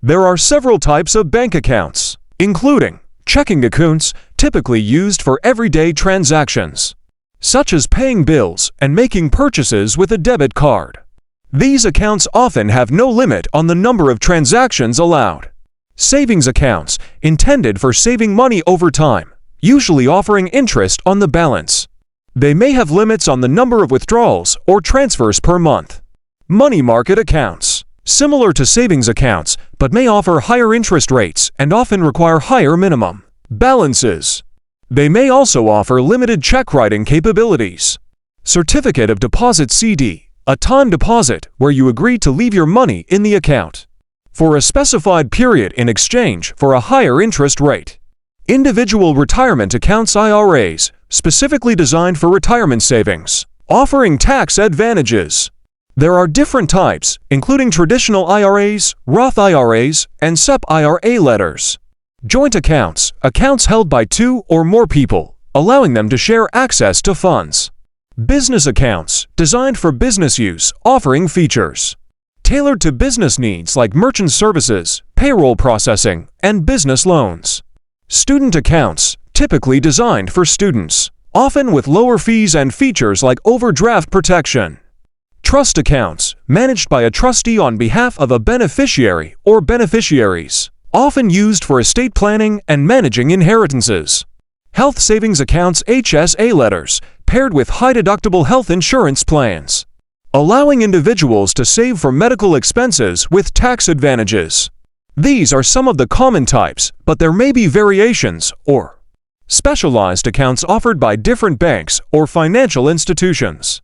There are several types of bank accounts, including checking accounts, typically used for everyday transactions, such as paying bills and making purchases with a debit card. These accounts often have no limit on the number of transactions allowed. Savings accounts, intended for saving money over time, usually offering interest on the balance. They may have limits on the number of withdrawals or transfers per month. Money market accounts, similar to savings accounts, but may offer higher interest rates and often require higher minimum balances. They may also offer limited check writing capabilities. Certificate of Deposit CD, a time deposit where you agree to leave your money in the account for a specified period in exchange for a higher interest rate. Individual retirement accounts IRAs, specifically designed for retirement savings, offering tax advantages. There are different types, including traditional IRAs, Roth IRAs, and SEP IRA letters. Joint accounts, accounts held by two or more people, allowing them to share access to funds. Business accounts, designed for business use, offering features tailored to business needs like merchant services, payroll processing, and business loans. Student accounts, typically designed for students, often with lower fees and features like overdraft protection. Trust accounts, managed by a trustee on behalf of a beneficiary or beneficiaries, often used for estate planning and managing inheritances. Health savings accounts HSA letters, paired with high-deductible health insurance plans, allowing individuals to save for medical expenses with tax advantages. These are some of the common types, but there may be variations or specialized accounts offered by different banks or financial institutions.